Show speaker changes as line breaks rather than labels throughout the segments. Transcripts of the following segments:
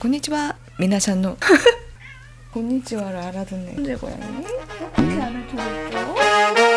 こんにちは。皆さんのこんにちは를 알아듣네. 현재 고양이 이렇게 안을 두고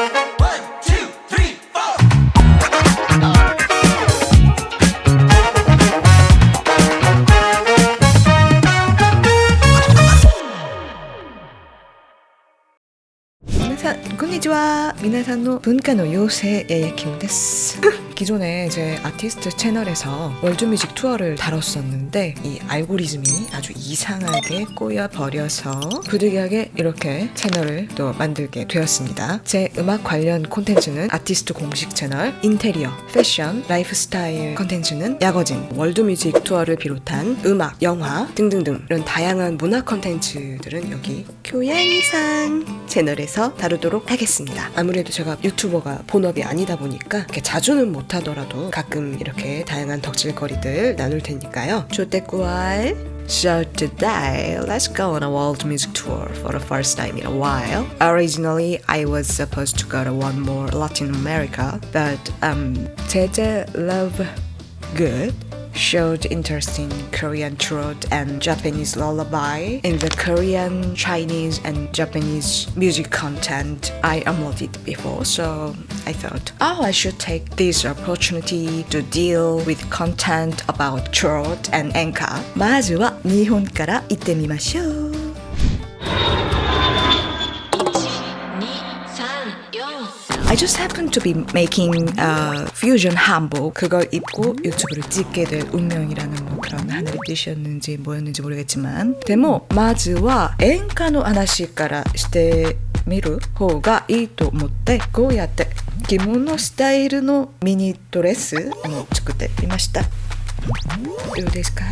こんにちは。皆さんの文化の妖精야야킴です. 기존에 제 아티스트 채널에서 월드뮤직 투어를 다뤘었는데 이 알고리즘이 아주 이상하게 꼬여버려서 부득이하게 이렇게 채널을 또 만들게 되었습니다. 제 음악 관련 콘텐츠는 아티스트 공식 채널, 인테리어, 패션, 라이프스타일 콘텐츠는 야거진, 월드뮤직 투어를 비롯한 음악, 영화 등등등 이런 다양한 문화 콘텐츠들은 여기 교양이상 채널에서 다루도록 하겠습니다. 아무래도 제가 유튜버가 본업이 아니다 보니까 이렇게 자주는 못하더라도 가끔 이렇게 다양한 덕질거리들 나눌 테니까요. 조태꾸알. So today, let's go on a world music tour for the first time in a while. Originally, I was supposed to go to one more Latin America, but Jeje Love Good showed interest in Korean trot and Japanese lullaby. In the Korean, Chinese and Japanese music content I uploaded before, so I thought, I should take this opportunity to deal with content about trot and enka. まずは日本から行ってみましょう. I just happened to be making a fusion hanbok. 그걸 입고 유튜브를 찍게 될 운명이라는 뭐 그런 하늘의 뜻이었는지 뭐였는지 모르겠지만 でもまずは演歌の話からしてみる方がいいと思ってこうやって着物スタイルのミニドレスを作ってみました。どうですか?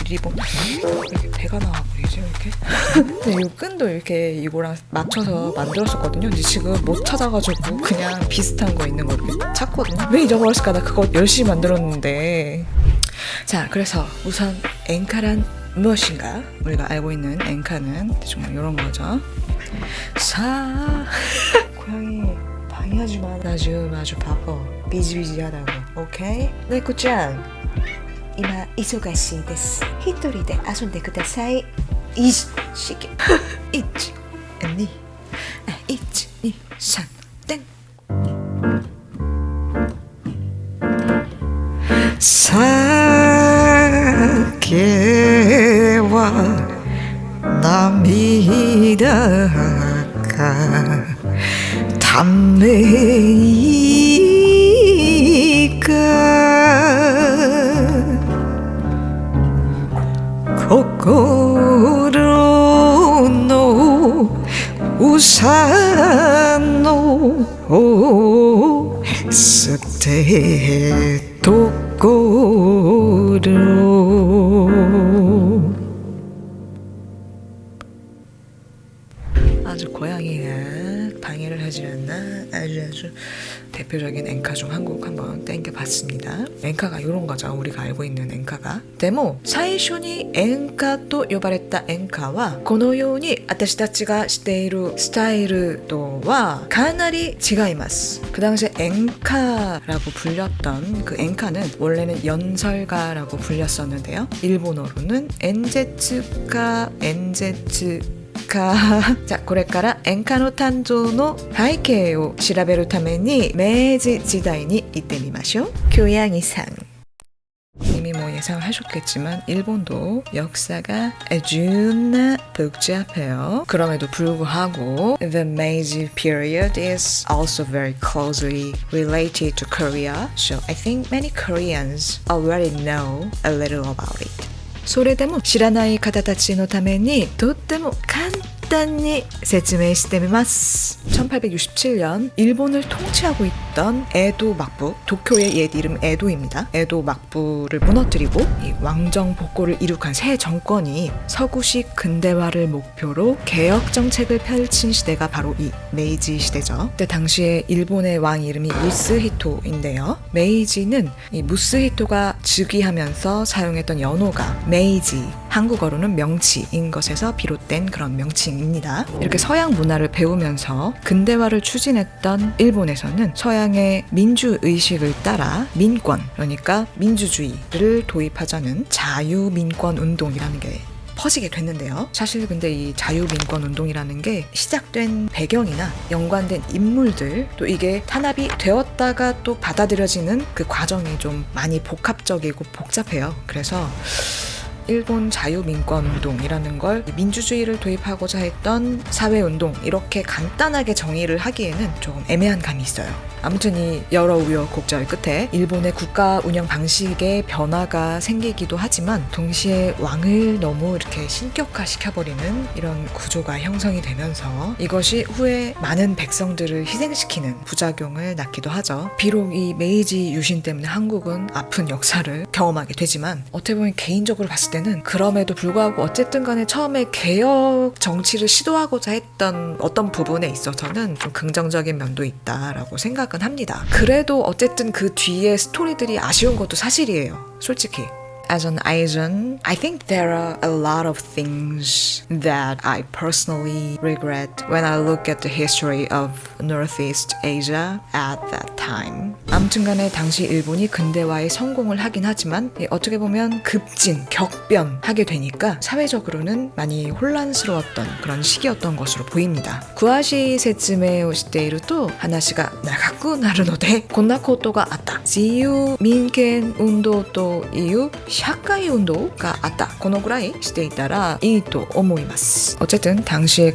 리본 이렇게 배가 나와 보이죠 이렇게? 근데 이 끈도 이렇게 이거랑 맞춰서 만들었었거든요. 근데 지금 못 찾아가지고 그냥 비슷한 거 있는 거 이렇게 찾거든요. 왜 잊어버렸을까? 나 그거 열심히 만들었는데. 자, 그래서 우선 엔카란 무엇인가? 우리가 알고 있는 엔카는 정말 이런 거죠. 고양이 방해하지 마. 나 지금 아주 바빠. 비지비지하다고. 오케이? 네코짱. 今忙しいです。一人で遊んでください。いしげ。1、2、1、2、3、点。酒は涙がため息が心のうさの捨てところ 아주 고양이가 방해를 하지 않나 아주 대표적인 엔카 중 한 곡 한번 땡겨봤습니다. 엔카가 이런 거죠. 우리가 알고 있는 엔카가. でも最初に演歌と呼ばれた演歌はこのように私たちがしているスタイルとはかなり違います. 그 당시에 엔카라고 불렸던 그 엔카는 원래는 연설가라고 불렸었는데요. 일본어로는 엔제츠카 자, これから演歌の誕生の背景を調べるために明治時代に行ってみましょう. 교양이상. 이미 뭐 예상하셨겠지만 일본도 역사가 아주나 복잡해요. 그럼에도 불구하고 the Meiji period is also very closely related to Korea. So I think many Koreans already know a little about it. それでも知らない方たちのためにとっても簡単に説明してみます. 1867년 일본을 통치하고 있던 에도 막부, 도쿄의 옛 이름 에도입니다. 에도 막부를 무너뜨리고 이 왕정 복고를 이룩한 새 정권이 서구식 근대화를 목표로 개혁 정책을 펼친 시대가 바로 이 메이지 시대죠. 그때 당시에 일본의 왕 이름이 무스히토인데요. 메이지는 이 무스히토가 즉위하면서 사용했던 연호가 메이지, 한국어로는 명치인 것에서 비롯된 그런 명칭입니다. 이렇게 서양 문화를 배우면서 근대화를 추진했던 일본에서는 서양 서양의 민주의식을 따라 민권, 그러니까 민주주의를 도입하자는 자유민권운동이라는 게 퍼지게 됐는데요. 사실 근데 이 자유민권운동이라는 게 시작된 배경이나 연관된 인물들, 또 이게 탄압이 되었다가 또 받아들여지는 그 과정이 좀 많이 복합적이고 복잡해요. 그래서 일본 자유민권운동이라는 걸 민주주의를 도입하고자 했던 사회운동, 이렇게 간단하게 정의를 하기에는 조금 애매한 감이 있어요. 아무튼 이 여러 우여곡절 끝에 일본의 국가 운영 방식에 변화가 생기기도 하지만 동시에 왕을 너무 이렇게 신격화시켜버리는 이런 구조가 형성이 되면서 이것이 후에 많은 백성들을 희생시키는 부작용을 낳기도 하죠. 비록 이 메이지 유신 때문에 한국은 아픈 역사를 경험하게 되지만 어떻게 보면 개인적으로 봤을 때는 그럼에도 불구하고 어쨌든 간에 처음에 개혁 정치를 시도하고자 했던 어떤 부분에 있어서는 좀 긍정적인 면도 있다라고 생각은 합니다. 그래도 어쨌든 그 뒤에 스토리들이 아쉬운 것도 사실이에요. 솔직히. As an Asian, I think there are a lot of things that I personally regret when I look at the history of Northeast Asia at that time. 아무튼간에 당시 일본이 근대화에 성공을 하긴 하지만 어떻게 보면 급진, 격변하게 되니까 사회적으로는 많이 혼란스러웠던 그런 시기였던 것으로 보입니다. 詳しい説明をしていると話が長くなるのでこんなことがあった。自由民権運動という社会運動があった。このぐらいしていたらいいと思います。어쨌든 당시에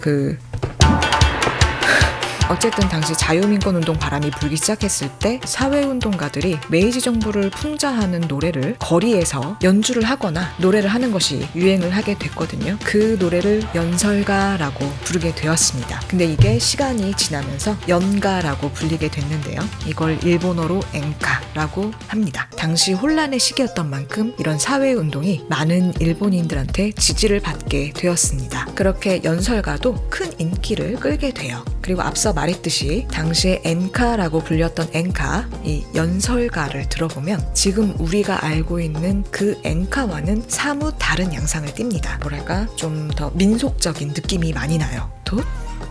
어쨌든 당시 자유민권운동 바람이 불기 시작했을 때 사회운동가들이 메이지 정부를 풍자하는 노래를 거리에서 연주를 하거나 노래를 하는 것이 유행을 하게 됐거든요. 그 노래를 연설가라고 부르게 되었습니다. 근데 이게 시간이 지나면서 연가라고 불리게 됐는데요. 이걸 일본어로 엔카라고 합니다. 당시 혼란의 시기였던 만큼 이런 사회운동이 많은 일본인들한테 지지를 받게 되었습니다. 그렇게 연설가도 큰 인기를 끌게 돼요. 그리고 앞서 말했듯이 당시에 엔카라고 불렸던 엔카, 이 연설가를 들어보면 지금 우리가 알고 있는 그 엔카와는 사뭇 다른 양상을 띱니다. 뭐랄까 좀 더 민속적인 느낌이 많이 나요. と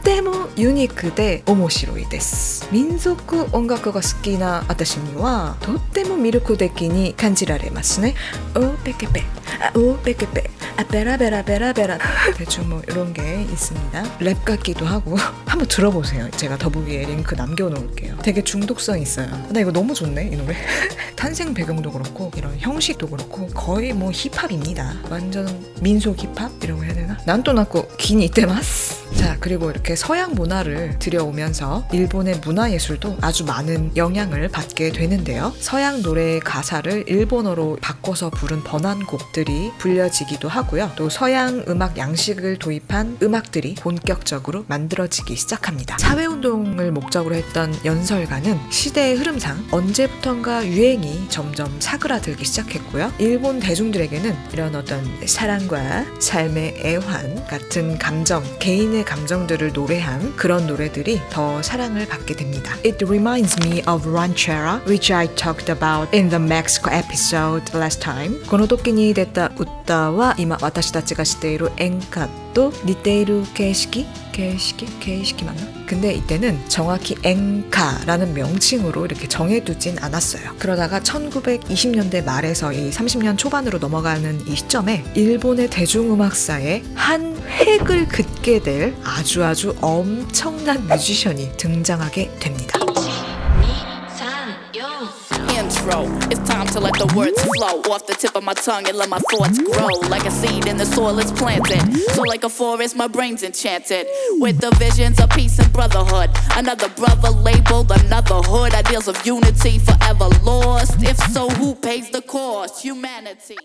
てもユニークで面白いです。民族音楽が好きな私にはとっても魅力的に感じられますね。오 베케페, 오 베케페, 베라베라베라베라 대충 뭐 이런 게 있습니다. 랩 같기도 하고 한번 들어보세요. 제가 더보기에 링크 남겨놓을게요. 되게 중독성 있어요. 나 이거 너무 좋네 이 노래. 탄생 배경도 그렇고 이런 형식도 그렇고 거의 뭐 힙합입니다. 완전 민속 힙합이라고 해야 되나? 난또나고 긴 이때마스. 자, 그리고 이렇게 서양 문화를 들여오면서 일본의 문화예술도 아주 많은 영향을 받게 되는데요. 서양 노래의 가사를 일본어로 바꿔서 부른 번안곡들이 불려지기도 하고요. 또 서양 음악 양식을 도입한 음악들이 본격적으로 만들어지기 시작합니다. 사회운동을 목적으로 했던 연설가는 시대의 흐름상 언제부턴가 유행이 점점 사그라들기 시작했고요. 일본 대중들에게는 이런 어떤 사랑과 삶의 애환 같은 감정, 개인의 감정들을 노래한 그런 노래들이 더 사랑을 받게 됩니다. It reminds me of Ranchera, which I talked about in the Mexico episode last time. この時に出た歌は今私たちがしている演歌と似ている形式맞나? 근데 이때는 정확히 엔카라는 명칭으로 이렇게 정해두진 않았어요. 그러다가 1920년대 말에서 이 30년 초반으로 넘어가는 이 시점에 일본의 대중음악사에 한 획을 긋게 될 아주 엄청난 뮤지션이 등장하게 됩니다.
Intro. It's time to let the words flow off the tip of my tongue and let my thoughts grow like a seed in the soil it's planted. So like a forest, my brain's enchanted with the visions of peace and brotherhood. Another brother labeled another hood. Ideals of unity forever lost. If so, who pays the cost? Humanity.